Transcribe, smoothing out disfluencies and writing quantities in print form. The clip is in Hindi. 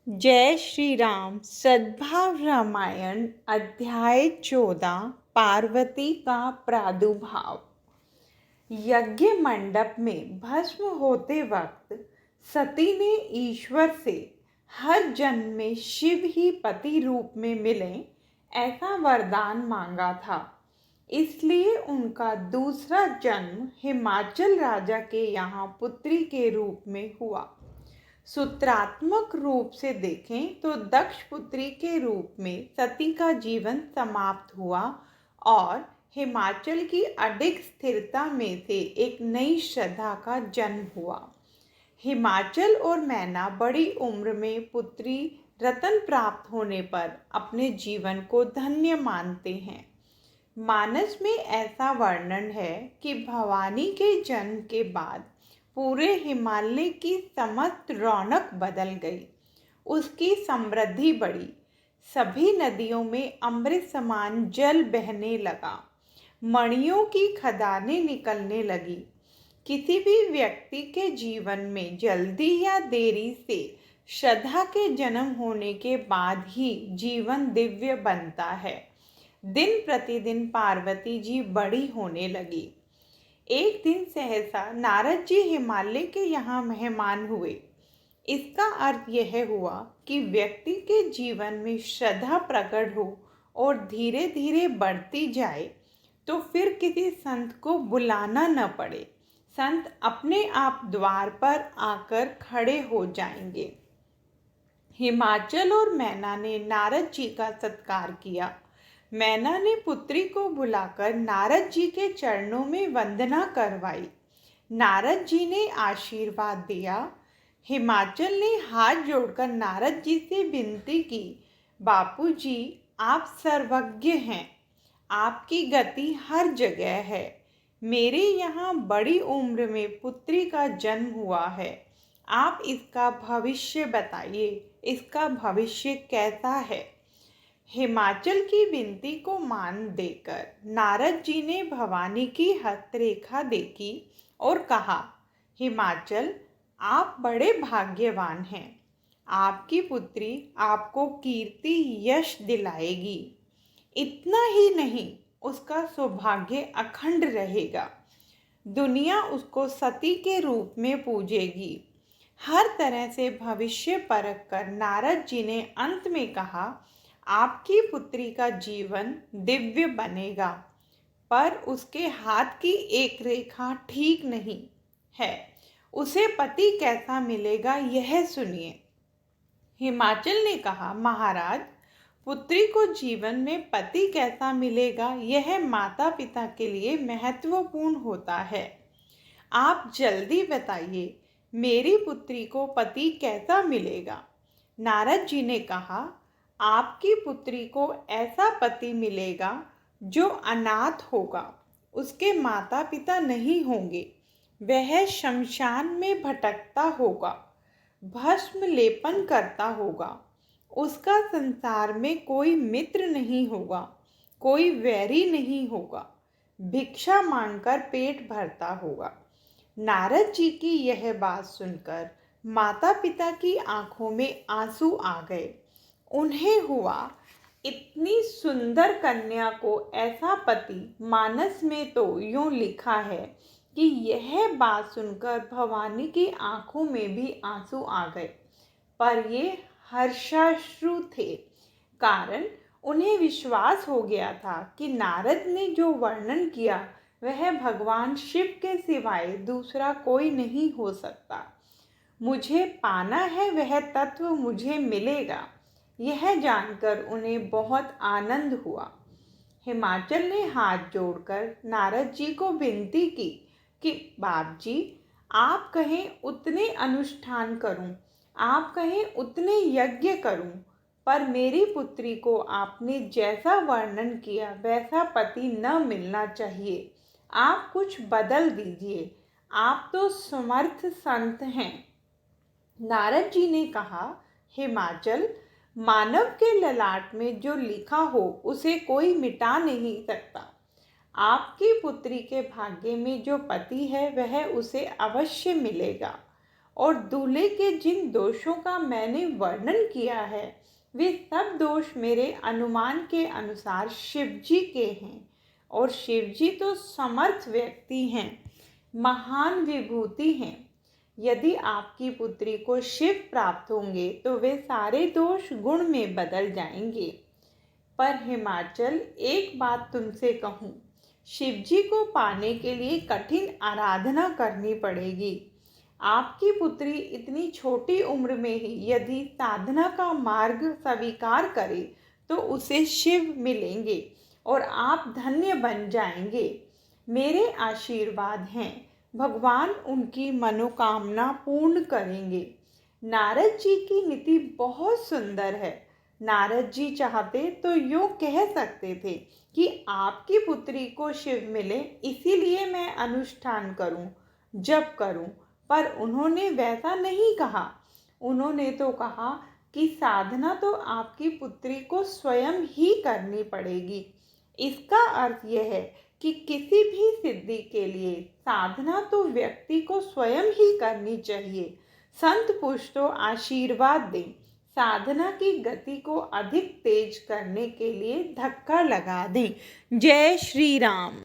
जय श्री राम। सद्भाव रामायण अध्याय 14 पार्वती का प्रादुर्भाव। यज्ञ मंडप में भस्म होते वक्त सती ने ईश्वर से हर जन्म में शिव ही पति रूप में मिले ऐसा वरदान मांगा था। इसलिए उनका दूसरा जन्म हिमाचल राजा के यहाँ पुत्री के रूप में हुआ। सूत्रात्मक रूप से देखें तो दक्ष पुत्री के रूप में सती का जीवन समाप्त हुआ और हिमाचल की अडिग स्थिरता में से एक नई श्रद्धा का जन्म हुआ। हिमाचल और मैना बड़ी उम्र में पुत्री रतन प्राप्त होने पर अपने जीवन को धन्य मानते हैं। मानस में ऐसा वर्णन है कि भवानी के जन्म के बाद पूरे हिमालय की समस्त रौनक बदल गई। उसकी समृद्धि बढ़ी। सभी नदियों में अमृत समान जल बहने लगा। मणियों की खदानें निकलने लगी। किसी भी व्यक्ति के जीवन में जल्दी या देरी से श्रद्धा के जन्म होने के बाद ही जीवन दिव्य बनता है। दिन प्रतिदिन पार्वती जी बड़ी होने लगी। एक दिन सहसा नारद जी हिमालय के यहाँ मेहमान हुए। इसका अर्थ यह हुआ कि व्यक्ति के जीवन में श्रद्धा प्रकट हो और धीरे धीरे बढ़ती जाए तो फिर किसी संत को बुलाना न पड़े। संत अपने आप द्वार पर आकर खड़े हो जाएंगे। हिमाचल और मैना ने नारद जी का सत्कार किया। मैना ने पुत्री को बुलाकर नारद जी के चरणों में वंदना करवाई। नारद जी ने आशीर्वाद दिया। हिमाचल ने हाथ जोड़कर नारद जी से विनती की, बापू जी आप सर्वज्ञ हैं, आपकी गति हर जगह है। मेरे यहाँ बड़ी उम्र में पुत्री का जन्म हुआ है। आप इसका भविष्य बताइए, इसका भविष्य कैसा है। हिमाचल की विनती को मान देकर नारद जी ने भवानी की हस्तरेखा देखी और कहा, हिमाचल आप बड़े भाग्यवान हैं। आपकी पुत्री आपको कीर्ति यश दिलाएगी। इतना ही नहीं, उसका सौभाग्य अखंड रहेगा। दुनिया उसको सती के रूप में पूजेगी। हर तरह से भविष्य परख कर नारद जी ने अंत में कहा, आपकी पुत्री का जीवन दिव्य बनेगा, पर उसके हाथ की एक रेखा ठीक नहीं है। उसे पति कैसा मिलेगा यह सुनिए। हिमाचल ने कहा, महाराज पुत्री को जीवन में पति कैसा मिलेगा यह माता पिता के लिए महत्वपूर्ण होता है। आप जल्दी बताइए, मेरी पुत्री को पति कैसा मिलेगा। नारद जी ने कहा, आपकी पुत्री को ऐसा पति मिलेगा जो अनाथ होगा। उसके माता पिता नहीं होंगे। वह शमशान में भटकता होगा, भस्म लेपन करता होगा। उसका संसार में कोई मित्र नहीं होगा, कोई वैरी नहीं होगा। भिक्षा मांगकर पेट भरता होगा। नारद जी की यह बात सुनकर माता पिता की आंखों में आंसू आ गए। उन्हें हुआ, इतनी सुंदर कन्या को ऐसा पति मानस में तो यूं लिखा है कि यह बात सुनकर भवानी की आंखों में भी आंसू आ गए। पर ये हर्षाश्रु थे, कारण उन्हें विश्वास हो गया था कि नारद ने जो वर्णन किया वह भगवान शिव के सिवाय दूसरा कोई नहीं हो सकता। मुझे पाना है वह तत्व मुझे मिलेगा, यह जानकर उन्हें बहुत आनंद हुआ। हिमाचल ने हाथ जोड़कर नारद जी को विनती की कि बाप जी आप कहें उतने अनुष्ठान करूं, आप कहें उतने यज्ञ करूं, पर मेरी पुत्री को आपने जैसा वर्णन किया वैसा पति न मिलना चाहिए। आप कुछ बदल दीजिए, आप तो समर्थ संत हैं। नारद जी ने कहा, हिमाचल मानव के ललाट में जो लिखा हो उसे कोई मिटा नहीं सकता। आपकी पुत्री के भाग्य में जो पति है वह उसे अवश्य मिलेगा और दूल्हे के जिन दोषों का मैंने वर्णन किया है वे सब दोष मेरे अनुमान के अनुसार शिव जी के हैं। और शिव जी तो समर्थ व्यक्ति हैं, महान विभूति हैं। यदि आपकी पुत्री को शिव प्राप्त होंगे तो वे सारे दोष गुण में बदल जाएंगे। पर हिमाचल, एक बात तुमसे कहूँ, शिव जी को पाने के लिए कठिन आराधना करनी पड़ेगी। आपकी पुत्री इतनी छोटी उम्र में ही यदि साधना का मार्ग स्वीकार करे तो उसे शिव मिलेंगे और आप धन्य बन जाएंगे। मेरे आशीर्वाद हैं, भगवान उनकी मनोकामना पूर्ण करेंगे। नारद जी की नीति बहुत सुंदर है। नारद जी चाहते तो यूँ कह सकते थे कि आपकी पुत्री को शिव मिले, इसीलिए मैं अनुष्ठान करूं, जप करूं, पर उन्होंने वैसा नहीं कहा। उन्होंने तो कहा कि साधना तो आपकी पुत्री को स्वयं ही करनी पड़ेगी। इसका अर्थ यह है कि किसी भी सिद्धि के लिए साधना तो व्यक्ति को स्वयं ही करनी चाहिए। संत पुरुष तो आशीर्वाद दें, साधना की गति को अधिक तेज करने के लिए धक्का लगा दें। जय श्री राम।